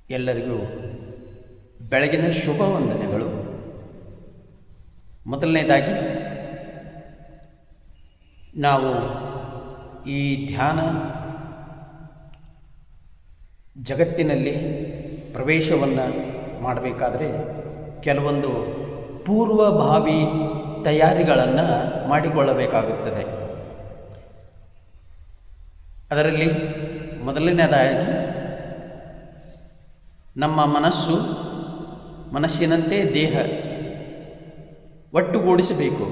ಎಲ್ಲರಿಗೂ ಬೆಳಗಿನ ಶುಭ ವಂದನೆಗಳು. ಮೊದಲನೇದಾಗಿ ನಾವು ಈ ಧ್ಯಾನ ಜಗತ್ತಿನಲ್ಲಿ ಪ್ರವೇಶವನ್ನು ಮಾಡಬೇಕಾದ್ರೆ ಕೆಲವೊಂದು ಪೂರ್ವಭಾವಿ ತಯಾರಿಗಳನ್ನು ಮಾಡಿಕೊಳ್ಳಬೇಕಾಗುತ್ತದೆ. ಅದರಲ್ಲಿ ಮೊದಲನೇದಾಗಿ ನಮ್ಮ ಮನಸ್ಸಿನಂತೆ ದೇಹ ಒಟ್ಟುಗೂಡಿಸಬೇಕು.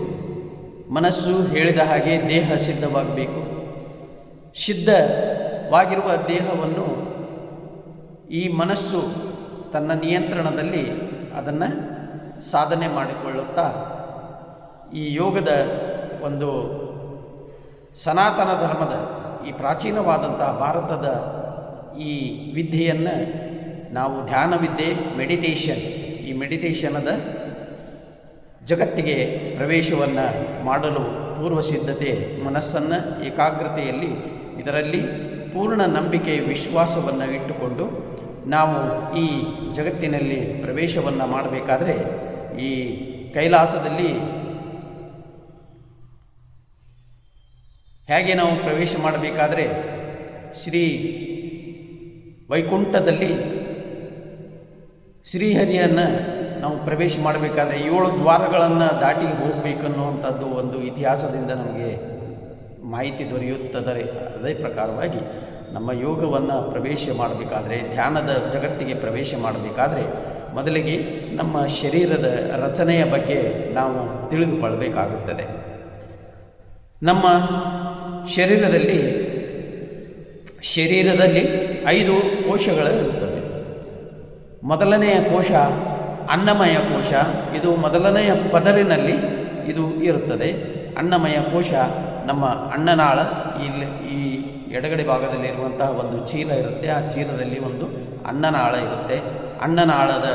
ಮನಸ್ಸು ಹೇಳಿದ ಹಾಗೆ ದೇಹ ಸಿದ್ಧವಾಗಬೇಕು. ಸಿದ್ಧವಾಗಿರುವ ದೇಹವನ್ನು ಈ ಮನಸ್ಸು ತನ್ನ ನಿಯಂತ್ರಣದಲ್ಲಿ ಅದನ್ನು ಸಾಧನೆ ಮಾಡಿಕೊಳ್ಳುತ್ತಾ ಈ ಯೋಗದ ಒಂದು ಸನಾತನ ಧರ್ಮದ ಈ ಪ್ರಾಚೀನವಾದಂಥ ಭಾರತದ ಈ ವಿದ್ಯೆಯನ್ನು ನಾವು ಧ್ಯಾನ ವಿದ್ಯೆ ಈ ಮೆಡಿಟೇಷನದ ಜಗತ್ತಿಗೆ ಪ್ರವೇಶವನ್ನು ಮಾಡಲು ಪೂರ್ವ ಸಿದ್ಧತೆ, ಮನಸ್ಸನ್ನು ಏಕಾಗ್ರತೆಯಲ್ಲಿ ಇದರಲ್ಲಿ ಪೂರ್ಣ ನಂಬಿಕೆ ವಿಶ್ವಾಸವನ್ನು ಇಟ್ಟುಕೊಂಡು ನಾವು ಈ ಜಗತ್ತಿನಲ್ಲಿ ಪ್ರವೇಶವನ್ನು ಮಾಡಬೇಕಾದ್ರೆ ಈ ಕೈಲಾಸದಲ್ಲಿ ಹೇಗೆ ನಾವು ಪ್ರವೇಶ ಮಾಡಬೇಕಾದ್ರೆ ಶ್ರೀ ವೈಕುಂಠದಲ್ಲಿ ಶ್ರೀಹರಿಯನ್ನು ನಾವು ಪ್ರವೇಶ ಮಾಡಬೇಕಾದ್ರೆ 7 ದ್ವಾರಗಳನ್ನು ದಾಟಿ ಹೋಗಬೇಕನ್ನುವಂಥದ್ದು ಒಂದು ಇತಿಹಾಸದಿಂದ ನಮಗೆ ಮಾಹಿತಿ ದೊರೆಯುತ್ತದೆ. ಅದೇ ಪ್ರಕಾರವಾಗಿ ನಮ್ಮ ಯೋಗವನ್ನು ಪ್ರವೇಶ ಮಾಡಬೇಕಾದ್ರೆ, ಧ್ಯಾನದ ಜಗತ್ತಿಗೆ ಪ್ರವೇಶ ಮಾಡಬೇಕಾದ್ರೆ ಮೊದಲಿಗೆ ನಮ್ಮ ಶರೀರದ ರಚನೆಯ ಬಗ್ಗೆ ನಾವು ತಿಳಿದುಕೊಳ್ಳಬೇಕಾಗುತ್ತದೆ. ನಮ್ಮ ಶರೀರದಲ್ಲಿ 5 ಕೋಶಗಳಿರುತ್ತವೆ. ಮೊದಲನೆಯ ಕೋಶ ಅನ್ನಮಯ ಕೋಶ. ಇದು ಮೊದಲನೆಯ ಪದರಿನಲ್ಲಿ ಇದು ಇರುತ್ತದೆ. ಅನ್ನಮಯ ಕೋಶ ನಮ್ಮ ಅನ್ನನಾಳ, ಈ ಎಡಗಡೆ ಭಾಗದಲ್ಲಿರುವಂತಹ ಒಂದು ಚೀಲ ಇರುತ್ತೆ. ಆ ಚೀಲದಲ್ಲಿ ಒಂದು ಅನ್ನನಾಳ ಇರುತ್ತೆ. ಅನ್ನನಾಳದ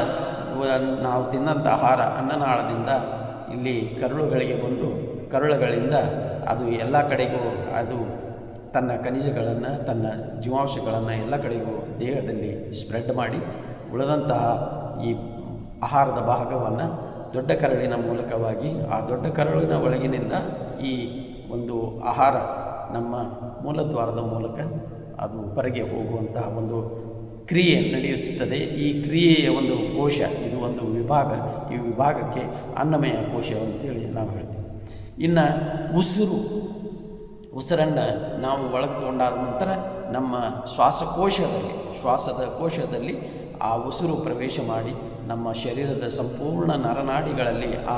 ನಾವು ತಿನ್ನಂಥ ಆಹಾರ ಅನ್ನನಾಳದಿಂದ ಇಲ್ಲಿ ಕರುಳುಗಳಿಗೆ ಬಂದು ಕರುಳುಗಳಿಂದ ಅದು ಎಲ್ಲ ಕಡೆಗೂ ಅದು ತನ್ನ ಖನಿಜಗಳನ್ನು, ತನ್ನ ಜೀವಾಂಶಗಳನ್ನು ಎಲ್ಲ ಕಡೆಗೂ ದೇಹದಲ್ಲಿ ಸ್ಪ್ರೆಡ್ ಮಾಡಿ ಉಳಿದಂತಹ ಈ ಆಹಾರದ ಭಾಗವನ್ನು ದೊಡ್ಡ ಕರಳಿನ ಮೂಲಕವಾಗಿ ಆ ದೊಡ್ಡ ಕರಳಿನ ಒಳಗಿನಿಂದ ಈ ಒಂದು ಆಹಾರ ನಮ್ಮ ಮೂಲದ್ವಾರದ ಮೂಲಕ ಅದು ಹೊರಗೆ ಹೋಗುವಂತಹ ಒಂದು ಕ್ರಿಯೆ ನಡೆಯುತ್ತದೆ. ಈ ಕ್ರಿಯೆಯ ಒಂದು ಕೋಶ, ಇದು ಒಂದು ವಿಭಾಗ. ಈ ವಿಭಾಗಕ್ಕೆ ಅನ್ನಮಯ ಕೋಶ ಅಂತೇಳಿ ನಾವು ಹೇಳ್ತೀವಿ. ಇನ್ನು ಉಸಿರನ್ನು ನಾವು ಒಳಗೆ ತಗೊಂಡಾದ ನಂತರ ನಮ್ಮ ಶ್ವಾಸದ ಕೋಶದಲ್ಲಿ ಆ ಉಸಿರು ಪ್ರವೇಶ ಮಾಡಿ ನಮ್ಮ ಶರೀರದ ಸಂಪೂರ್ಣ ನರನಾಡಿಗಳಲ್ಲಿ ಆ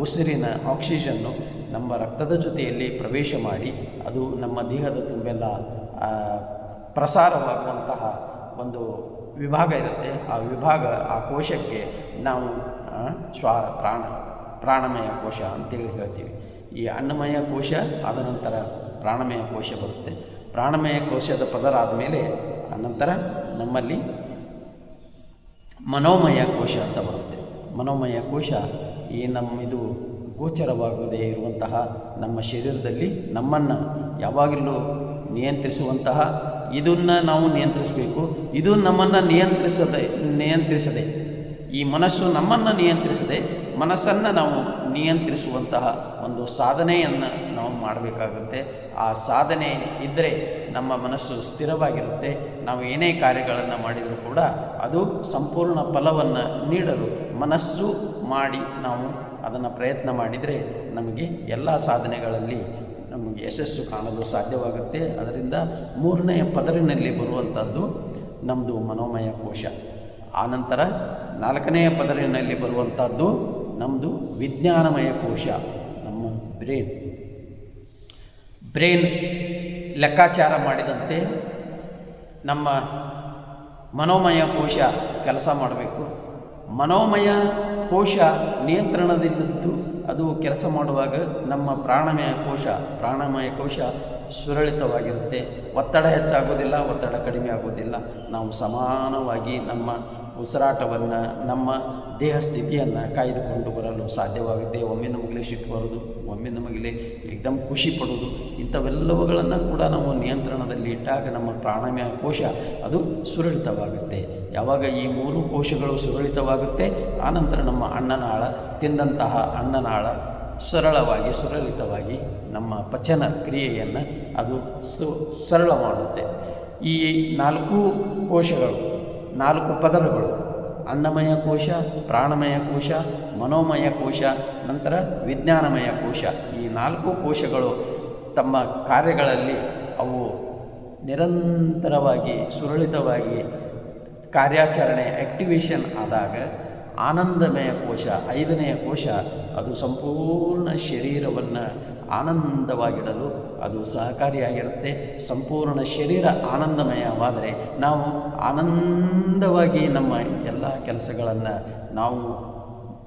ಉಸಿರಿನ ಆಕ್ಸಿಜನ್ನು ನಮ್ಮ ರಕ್ತದ ಜೊತೆಯಲ್ಲಿ ಪ್ರವೇಶ ಮಾಡಿ ಅದು ನಮ್ಮ ದೇಹದ ತುಂಬೆಲ್ಲ ಪ್ರಸಾರವಾಗುವಂತಹ ಒಂದು ವಿಭಾಗ ಇರುತ್ತೆ. ಆ ಕೋಶಕ್ಕೆ ನಾವು ಪ್ರಾಣಮಯ ಕೋಶ ಅಂತೇಳಿ ಹೇಳ್ತೀವಿ. ಈ ಅನ್ನಮಯ ಕೋಶ ಆದ ನಂತರ ಪ್ರಾಣಮಯ ಕೋಶ ಬರುತ್ತೆ. ಪ್ರಾಣಮಯ ಕೋಶದ ಪದರ ಆದಮೇಲೆ ಅನಂತರ ನಮ್ಮಲ್ಲಿ ಮನೋಮಯ ಕೋಶ ಅಂತ ಬರುತ್ತೆ. ಮನೋಮಯ ಕೋಶ ಇದು ಗೋಚರವಾಗದೇ ಇರುವಂತಹ ನಮ್ಮ ಶರೀರದಲ್ಲಿ ನಮ್ಮನ್ನು ಯಾವಾಗಲೂ ನಿಯಂತ್ರಿಸುವಂತಹ, ಇದನ್ನು ನಾವು ನಿಯಂತ್ರಿಸಬೇಕು. ಇದು ನಮ್ಮನ್ನು ನಿಯಂತ್ರಿಸದೆ ಈ ಮನಸ್ಸು ನಮ್ಮನ್ನು ನಿಯಂತ್ರಿಸದೆ ಮನಸ್ಸನ್ನು ನಾವು ನಿಯಂತ್ರಿಸುವಂತಹ ಒಂದು ಸಾಧನೆಯನ್ನು ನಾವು ಮಾಡಬೇಕಾಗುತ್ತೆ. ಆ ಸಾಧನೆ ಇದ್ದರೆ ನಮ್ಮ ಮನಸ್ಸು ಸ್ಥಿರವಾಗಿರುತ್ತೆ. ನಾವು ಏನೇ ಕಾರ್ಯಗಳನ್ನು ಮಾಡಿದರೂ ಕೂಡ ಅದು ಸಂಪೂರ್ಣ ಫಲವನ್ನು ನೀಡಲು ಮನಸ್ಸು ಮಾಡಿ ನಾವು ಅದನ್ನು ಪ್ರಯತ್ನ ಮಾಡಿದರೆ ನಮಗೆ ಎಲ್ಲ ಸಾಧನೆಗಳಲ್ಲಿ ನಮಗೆ ಯಶಸ್ಸು ಕಾಣಲು ಸಾಧ್ಯವಾಗುತ್ತೆ. ಅದರಿಂದ 3ನೇ ಪದರಿನಲ್ಲಿ ಬರುವಂಥದ್ದು ನಮ್ಮದು ಮನೋಮಯ ಕೋಶ. ಆನಂತರ 4ನೇ ಪದರಿನಲ್ಲಿ ಬರುವಂಥದ್ದು ನಮ್ಮದು ವಿಜ್ಞಾನಮಯ ಕೋಶ, ನಮ್ಮ ಬ್ರೇನ್ ಲೆಕ್ಕಾಚಾರ ಮಾಡಿದಂತೆ ನಮ್ಮ ಮನೋಮಯ ಕೋಶ ಕೆಲಸ ಮಾಡಬೇಕು. ಮನೋಮಯ ಕೋಶ ನಿಯಂತ್ರಣದಲ್ಲಿದ್ದು ಅದು ಕೆಲಸ ಮಾಡುವಾಗ ನಮ್ಮ ಪ್ರಾಣಮಯ ಕೋಶ ಸುರಳಿತವಾಗಿರುತ್ತೆ. ಒತ್ತಡ ಹೆಚ್ಚಾಗೋದಿಲ್ಲ, ಒತ್ತಡ ಕಡಿಮೆ ಆಗೋದಿಲ್ಲ. ನಾವು ಸಮಾನವಾಗಿ ನಮ್ಮ ಉಸಿರಾಟವನ್ನು, ನಮ್ಮ ದೇಹ ಸ್ಥಿತಿಯನ್ನು ಕಾಯ್ದುಕೊಂಡು ಬರಲು ಸಾಧ್ಯವಾಗುತ್ತೆ. ಒಮ್ಮೆ ನಮಗೆ ಸಿಟ್ಟು ಬರೋದು, ಒಮ್ಮೆ ನಮಗಿಲ್ಲಿ ಏಕದಮ್ ಖುಷಿ ಪಡೋದು, ಇಂಥವೆಲ್ಲವುಗಳನ್ನು ಕೂಡ ನಾವು ನಿಯಂತ್ರಣದಲ್ಲಿ ಇಟ್ಟಾಗ ನಮ್ಮ ಪ್ರಾಣಾಯಾಮ ಕೋಶ ಅದು ಸುರಳಿತವಾಗುತ್ತೆ. ಯಾವಾಗ ಈ 3 ಕೋಶಗಳು ಸುರಳಿತವಾಗುತ್ತೆ, ಆನಂತರ ನಮ್ಮ ಅನ್ನನಾಳ, ತಿಂದಂತಹ ಅನ್ನನಾಳ ಸರಳವಾಗಿ ಸುರಳಿತವಾಗಿ ನಮ್ಮ ಪಚನ ಕ್ರಿಯೆಯನ್ನು ಅದು ಸರಳ ಮಾಡುತ್ತೆ. ಈ 4 ಕೋಶಗಳು, 4 ಪದರಗಳು, ಅನ್ನಮಯ ಕೋಶ, ಪ್ರಾಣಮಯ ಕೋಶ, ಮನೋಮಯ ಕೋಶ, ನಂತರ ವಿಜ್ಞಾನಮಯ ಕೋಶ, ಈ 4 ಕೋಶಗಳು ತಮ್ಮ ಕಾರ್ಯಗಳಲ್ಲಿ ಅವು ನಿರಂತರವಾಗಿ ಸುರಳಿತವಾಗಿ ಕಾರ್ಯಾಚರಣೆ ಆ್ಯಕ್ಟಿವೇಶನ್ ಆದಾಗ ಆನಂದಮಯ ಕೋಶ, 5ನೆಯ ಕೋಶ, ಅದು ಸಂಪೂರ್ಣ ಶರೀರವನ್ನು ಆನಂದವಾಗಿಡಲು ಅದು ಸಹಕಾರಿಯಾಗಿರುತ್ತೆ. ಸಂಪೂರ್ಣ ಶರೀರ ಆನಂದಮಯವಾದರೆ ನಾವು ಆನಂದವಾಗಿ ನಮ್ಮ ಎಲ್ಲ ಕೆಲಸಗಳನ್ನು ನಾವು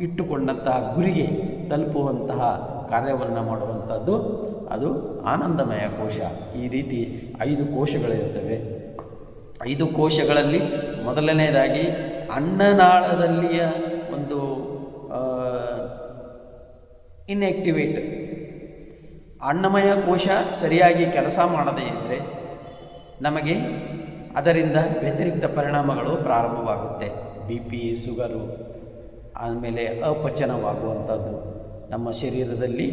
ಇಟ್ಟುಕೊಂಡಂತಹ ಗುರಿಗೆ ತಲುಪುವಂತಹ ಕಾರ್ಯವನ್ನು ಮಾಡುವಂಥದ್ದು ಅದು ಆನಂದಮಯ ಕೋಶ. ಈ ರೀತಿ 5 ಕೋಶಗಳಿರುತ್ತವೆ. 5 ಕೋಶಗಳಲ್ಲಿ ಮೊದಲನೇದಾಗಿ ಅನ್ನನಾಳದಲ್ಲಿಯ ಒಂದು ಇನ್ಆ್ಯಕ್ಟಿವೇಟ್ ಅನ್ನಮಯ ಕೋಶ ಸರಿಯಾಗಿ ಕೆಲಸ ಮಾಡದೇ ಇದ್ದರೆ ನಮಗೆ ಅದರಿಂದ ವ್ಯತಿರಿಕ್ತ ಪರಿಣಾಮಗಳು ಪ್ರಾರಂಭವಾಗುತ್ತೆ. BP, ಶುಗರು, ಆಮೇಲೆ ಅಪಚನವಾಗುವಂಥದ್ದು, ನಮ್ಮ ಶರೀರದಲ್ಲಿ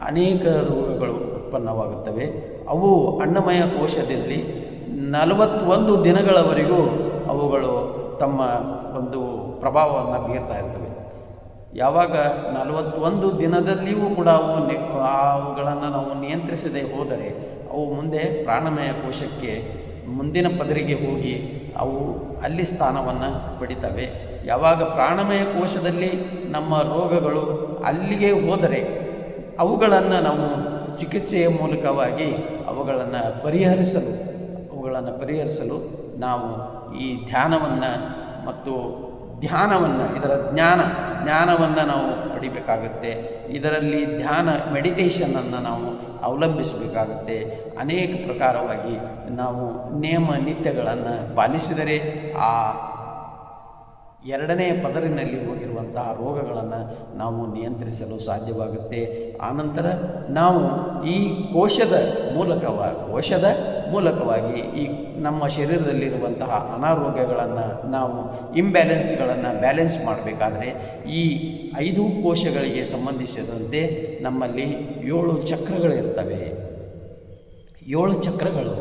ಅನೇಕ ರೋಗಗಳು ಉತ್ಪನ್ನವಾಗುತ್ತವೆ. ಅವು ಅನ್ನಮಯ ಕೋಶದಲ್ಲಿ 41 ದಿನಗಳವರೆಗೂ ಅವುಗಳು ತಮ್ಮ ಒಂದು ಪ್ರಭಾವವನ್ನು ಬೀರ್ತಾ ಇರ್ತವೆ. ಯಾವಾಗ 41 ದಿನದಲ್ಲಿಯೂ ಕೂಡ ಅವುಗಳನ್ನು ನಾವು ನಿಯಂತ್ರಿಸದೆ ಹೋದರೆ ಅವು ಮುಂದೆ ಪ್ರಾಣಮಯ ಕೋಶಕ್ಕೆ ಮುಂದಿನ ಪದರಿಗೆ ಹೋಗಿ ಅವು ಅಲ್ಲಿ ಸ್ಥಾನವನ್ನು ಪಡಿತವೆ. ಯಾವಾಗ ಪ್ರಾಣಮಯ ಕೋಶದಲ್ಲಿ ನಮ್ಮ ರೋಗಗಳು ಅಲ್ಲಿಗೆ ಹೋದರೆ ಅವುಗಳನ್ನು ನಾವು ಚಿಕಿತ್ಸೆಯ ಮೂಲಕವಾಗಿ ಅವುಗಳನ್ನು ಪರಿಹರಿಸಲು ನಾವು ಈ ಧ್ಯಾನವನ್ನು ಮತ್ತು ಇದರ ಜ್ಞಾನವನ್ನು ನಾವು ಪಡಿಬೇಕಾಗುತ್ತೆ. ಇದರಲ್ಲಿ ಮೆಡಿಟೇಷನನ್ನು ನಾವು ಅವಲಂಬಿಸಬೇಕಾಗುತ್ತೆ. ಅನೇಕ ಪ್ರಕಾರವಾಗಿ ನಾವು ನಿಯಮ ನಿತ್ಯಗಳನ್ನು ಪಾಲಿಸಿದರೆ ಆ 2ನೇ ಪದರಿನಲ್ಲಿ ಹೋಗಿರುವಂತಹ ರೋಗಗಳನ್ನು ನಾವು ನಿಯಂತ್ರಿಸಲು ಸಾಧ್ಯವಾಗುತ್ತೆ. ಆನಂತರ ನಾವು ಈ ಕೋಶದ ಮೂಲಕವಾಗಿ ಈ ನಮ್ಮ ಶರೀರದಲ್ಲಿರುವಂತಹ ಅನಾರೋಗ್ಯಗಳನ್ನು ನಾವು ಇಂಬ್ಯಾಲೆನ್ಸ್ಗಳನ್ನು ಬ್ಯಾಲೆನ್ಸ್ ಮಾಡಬೇಕಾದ್ರೆ ಈ 5 ಕೋಶಗಳಿಗೆ ಸಂಬಂಧಿಸಿದಂತೆ ನಮ್ಮಲ್ಲಿ 7 ಚಕ್ರಗಳಿರ್ತವೆ. 7 ಚಕ್ರಗಳು,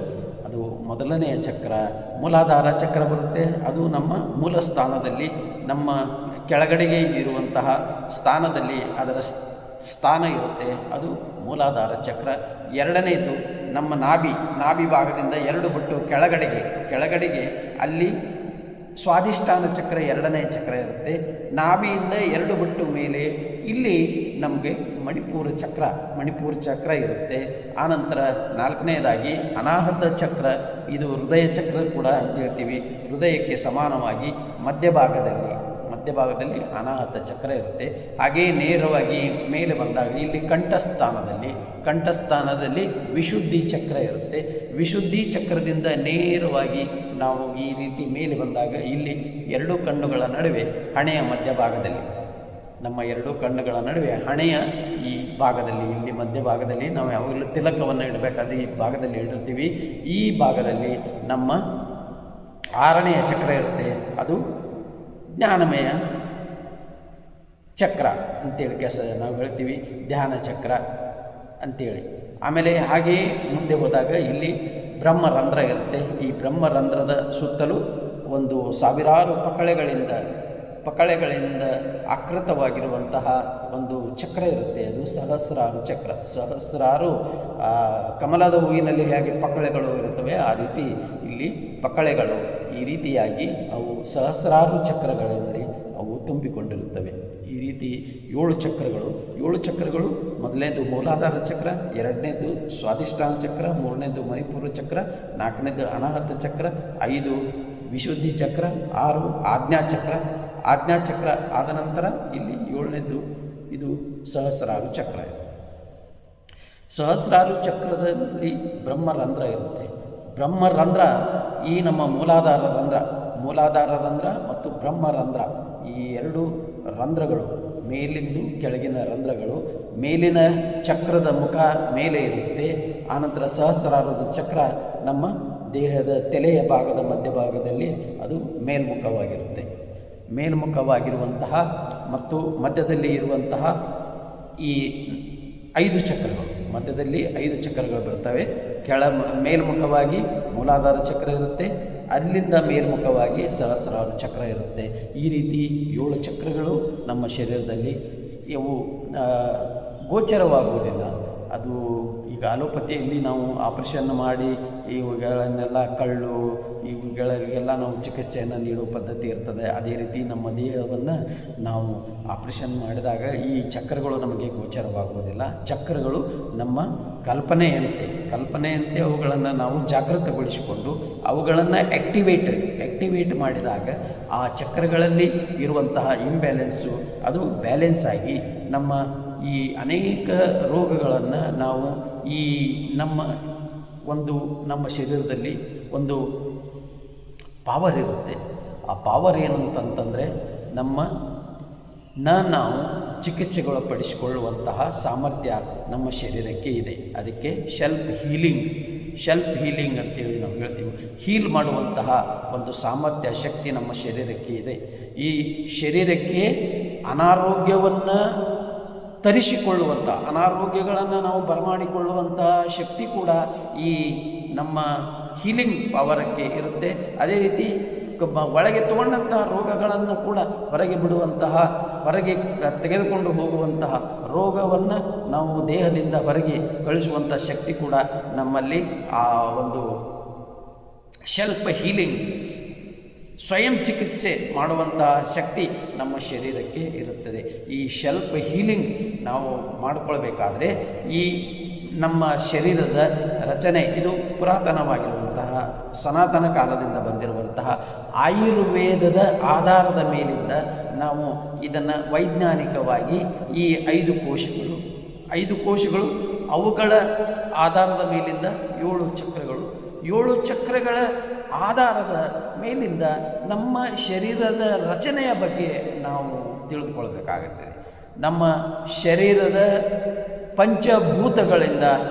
ಅದು ಮೊದಲನೆಯ ಚಕ್ರ ಮೂಲಾಧಾರ ಚಕ್ರ ಬರುತ್ತೆ. ಅದು ನಮ್ಮ ಮೂಲ ಸ್ಥಾನದಲ್ಲಿ, ನಮ್ಮ ಕೆಳಗಡೆಗೆ ಇರುವಂತಹ ಸ್ಥಾನದಲ್ಲಿ ಅದರ ಸ್ಥಾನ ಇರುತ್ತೆ. ಅದು ಮೂಲಾಧಾರ ಚಕ್ರ. 2ನೇದು ನಮ್ಮ ನಾಭಿ ಭಾಗದಿಂದ 2 ಬಟ್ಟು ಕೆಳಗಡೆಗೆ ಅಲ್ಲಿ ಸ್ವಾಧಿಷ್ಠಾನ ಚಕ್ರ 2ನೇ ಚಕ್ರ ಇರುತ್ತೆ. ನಾಭಿಯಿಂದ 2 ಬಟ್ಟು ಮೇಲೆ ಇಲ್ಲಿ ನಮಗೆ ಮಣಿಪೂರ ಚಕ್ರ ಇರುತ್ತೆ. ಆನಂತರ 4ನೇದಾಗಿ ಅನಾಹತ ಚಕ್ರ, ಇದು ಹೃದಯ ಚಕ್ರ ಕೂಡ ಅಂತ ಹೇಳ್ತೀವಿ. ಹೃದಯಕ್ಕೆ ಸಮಾನವಾಗಿ ಮಧ್ಯಭಾಗದಲ್ಲಿ ಅನಾಹತ ಚಕ್ರ ಇರುತ್ತೆ. ಹಾಗೆಯೇ ನೇರವಾಗಿ ಮೇಲೆ ಬಂದಾಗ ಇಲ್ಲಿ ಕಂಠಸ್ಥಾನದಲ್ಲಿ ವಿಶುದ್ಧಿ ಚಕ್ರ ಇರುತ್ತೆ. ವಿಶುದ್ಧಿ ಚಕ್ರದಿಂದ ನೇರವಾಗಿ ನಾವು ಈ ರೀತಿ ಮೇಲೆ ಬಂದಾಗ ಇಲ್ಲಿ 2 ಕಣ್ಣುಗಳ ನಡುವೆ ಹಣೆಯ ಮಧ್ಯಭಾಗದಲ್ಲಿ, ನಮ್ಮ 2 ಕಣ್ಣುಗಳ ನಡುವೆ ಹಣೆಯ ಈ ಭಾಗದಲ್ಲಿ, ಇಲ್ಲಿ ಮಧ್ಯಭಾಗದಲ್ಲಿ ನಾವು ಯಾವಾಗಲೂ ತಿಲಕವನ್ನು ಇಡಬೇಕಾದ್ರೆ ಈ ಭಾಗದಲ್ಲಿ ಇಟ್ಟಿರ್ತೀವಿ. ಈ ಭಾಗದಲ್ಲಿ ನಮ್ಮ 6ನೆಯ ಚಕ್ರ ಇರುತ್ತೆ. ಅದು ಜ್ಞಾನಮಯ ಚಕ್ರ ಅಂತೇಳಿ ನಾವು ಹೇಳ್ತೀವಿ, ಧ್ಯಾನ ಚಕ್ರ ಅಂಥೇಳಿ. ಆಮೇಲೆ ಹಾಗೆಯೇ ಮುಂದೆ ಹೋದಾಗ ಇಲ್ಲಿ ಬ್ರಹ್ಮರಂಧ್ರ ಇರುತ್ತೆ. ಈ ಬ್ರಹ್ಮರಂಧ್ರದ ಸುತ್ತಲೂ ಒಂದು ಸಾವಿರಾರು ಪಕಳೆಗಳಿಂದ ಆಕೃತವಾಗಿರುವಂತಹ ಒಂದು ಚಕ್ರ ಇರುತ್ತೆ. ಅದು ಸಹಸ್ರಾರು ಚಕ್ರ. ಸಹಸ್ರಾರು ಕಮಲದ ಹೂವಿನಲ್ಲಿ ಹೇಗೆ ಪಕಳೆಗಳು ಇರುತ್ತವೆ ಆ ರೀತಿ ಇಲ್ಲಿ ಪಕಳೆಗಳು ಈ ರೀತಿಯಾಗಿ ಅವು ಸಹಸ್ರಾರು ಚಕ್ರಗಳಲ್ಲಿ ಅವು ತುಂಬಿಕೊಂಡಿರುತ್ತವೆ. ಈ ರೀತಿ 7 ಚಕ್ರಗಳು. ಮೊದಲನೇದು ಮೂಲಾಧಾರ ಚಕ್ರ, 2ನೇದು ಸ್ವಾಧಿಷ್ಠಾನ ಚಕ್ರ, 3ನೇದು ಮಣಿಪುರ ಚಕ್ರ, 4ನೇದು ಅನಾಹತ ಚಕ್ರ, 5 ವಿಶುದ್ಧಿ ಚಕ್ರ, 6 ಆಜ್ಞಾಚಕ್ರ ಆದ ನಂತರ ಇಲ್ಲಿ 7ನೇದು ಇದು ಸಹಸ್ರಾರು ಚಕ್ರ. ಸಹಸ್ರಾರು ಚಕ್ರದಲ್ಲಿ ಬ್ರಹ್ಮರಂಧ್ರ ಇರುತ್ತೆ. ಬ್ರಹ್ಮರಂಧ್ರ ಈ ನಮ್ಮ ಮೂಲಾಧಾರ ರಂಧ್ರ ಮತ್ತು ಬ್ರಹ್ಮರಂಧ್ರ, ಈ 2 ರಂಧ್ರಗಳು ಮೇಲಿಂದು ಕೆಳಗಿನ ರಂಧ್ರಗಳು. ಮೇಲಿನ ಚಕ್ರದ ಮುಖ ಮೇಲೆ ಇರುತ್ತೆ. ಆನಂತರ ಸಹಸ್ರಾರದ ಚಕ್ರ ನಮ್ಮ ದೇಹದ ತಲೆಯ ಭಾಗದ ಮಧ್ಯಭಾಗದಲ್ಲಿ ಅದು ಮೇಲ್ಮುಖವಾಗಿರುತ್ತೆ. ಮೇಲ್ಮುಖವಾಗಿರುವಂತಹ ಮತ್ತು ಮಧ್ಯದಲ್ಲಿ ಇರುವಂತಹ ಈ 5 ಚಕ್ರಗಳು, ಮಧ್ಯದಲ್ಲಿ 5 ಚಕ್ರಗಳು ಬರ್ತವೆ. ಮೇಲ್ಮುಖವಾಗಿ ಮೂಲಾಧಾರ ಚಕ್ರ ಇರುತ್ತೆ, ಅಲ್ಲಿಂದ ಮೇಲ್ಮುಖವಾಗಿ ಸಹಸ್ರಾರ ಚಕ್ರ ಇರುತ್ತೆ. ಈ ರೀತಿ 7 ಚಕ್ರಗಳು ನಮ್ಮ ಶರೀರದಲ್ಲಿ ಇವು ಗೋಚರವಾಗುವುದಿಲ್ಲ. ಅದು ಈಗ ಅಲೋಪತಿಯಲ್ಲಿ ನಾವು ಆಪರೇಷನ್ ಮಾಡಿ ಇವುಗಳನ್ನೆಲ್ಲ ಕಳ್ಳು ಇವುಗಳಿಗೆಲ್ಲ ನಾವು ಚಿಕಿತ್ಸೆಯನ್ನು ನೀಡುವ ಪದ್ಧತಿ ಇರ್ತದೆ. ಅದೇ ರೀತಿ ನಮ್ಮ ದೇಹವನ್ನು ನಾವು ಆಪರೇಷನ್ ಮಾಡಿದಾಗ ಈ ಚಕ್ರಗಳು ನಮಗೆ ಗೋಚರವಾಗುವುದಿಲ್ಲ. ಚಕ್ರಗಳು ನಮ್ಮ ಕಲ್ಪನೆಯಂತೆ ಅವುಗಳನ್ನು ನಾವು ಜಾಗೃತಗೊಳಿಸಿಕೊಂಡು ಅವುಗಳನ್ನು ಆ್ಯಕ್ಟಿವೇಟ್ ಮಾಡಿದಾಗ ಆ ಚಕ್ರಗಳಲ್ಲಿ ಇರುವಂತಹ ಇಂಬ್ಯಾಲೆನ್ಸು ಅದು ಬ್ಯಾಲೆನ್ಸ್ ಆಗಿ ನಮ್ಮ ಈ ಅನೇಕ ರೋಗಗಳನ್ನು ನಾವು ಈ ನಮ್ಮ ಶರೀರದಲ್ಲಿ ಒಂದು ಪವರ್ ಇರುತ್ತೆ. ಆ ಪವರ್ ಏನಂತಂತಂದರೆ ನಾವು ಚಿಕಿತ್ಸೆಗೊಳಪಡಿಸಿಕೊಳ್ಳುವಂತಹ ಸಾಮರ್ಥ್ಯ ನಮ್ಮ ಶರೀರಕ್ಕೆ ಇದೆ. ಅದಕ್ಕೆ ಸೆಲ್ಫ್ ಹೀಲಿಂಗ್ ಅಂತೇಳಿ ನಾವು ಹೇಳ್ತೀವಿ. ಹೀಲ್ ಮಾಡುವಂತಹ ಒಂದು ಸಾಮರ್ಥ್ಯ, ಶಕ್ತಿ ನಮ್ಮ ಶರೀರಕ್ಕೆ ಇದೆ. ಈ ಶರೀರಕ್ಕೆ ಅನಾರೋಗ್ಯವನ್ನು ತರಿಸಿಕೊಳ್ಳುವಂಥ, ಅನಾರೋಗ್ಯಗಳನ್ನು ನಾವು ಬರಮಾಡಿಕೊಳ್ಳುವಂತಹ ಶಕ್ತಿ ಕೂಡ ಈ ನಮ್ಮ ಹೀಲಿಂಗ್ ಪವರಕ್ಕೆ ಇರುತ್ತೆ. ಅದೇ ರೀತಿ ಒಳಗೆ ತಗೊಂಡಂತಹ ರೋಗಗಳನ್ನು ಕೂಡ ಹೊರಗೆ ತೆಗೆದುಕೊಂಡು ಹೋಗುವಂತಹ ರೋಗವನ್ನು ನಾವು ದೇಹದಿಂದ ಹೊರಗೆ ಕಳಿಸುವಂಥ ಶಕ್ತಿ ಕೂಡ ನಮ್ಮಲ್ಲಿ ಆ ಒಂದು ಸೆಲ್ಫ್ ಹೀಲಿಂಗ್, ಸ್ವಯಂ ಚಿಕಿತ್ಸೆ ಮಾಡುವಂತಹ ಶಕ್ತಿ ನಮ್ಮ ಶರೀರಕ್ಕೆ ಇರುತ್ತದೆ. ಈ ಸೆಲ್ಫ್ ಹೀಲಿಂಗ್ ನಾವು ಮಾಡಿಕೊಳ್ಬೇಕಾದ್ರೆ ಈ ನಮ್ಮ ಶರೀರದ ರಚನೆ ಇದು ಪುರಾತನವಾಗಿರುವಂತಹ ಸನಾತನ ಕಾಲದಿಂದ ಬಂದಿರುವಂತಹ ಆಯುರ್ವೇದದ ಆಧಾರದ ಮೇಲಿಂದ ನಾವು ಇದನ್ನು ವೈಜ್ಞಾನಿಕವಾಗಿ ಈ 5 ಕೋಶಗಳು ಅವುಗಳ ಆಧಾರದ ಮೇಲಿಂದ 7 ಚಕ್ರಗಳ ಆಧಾರದ ಮೇಲಿಂದ ನಮ್ಮ ಶರೀರದ ರಚನೆಯ ಬಗ್ಗೆ ನಾವು ತಿಳಿದುಕೊಳ್ಬೇಕಾಗುತ್ತದೆ. ನಮ್ಮ ಶರೀರದ ಪಂಚಭೂತಗಳಿಂದ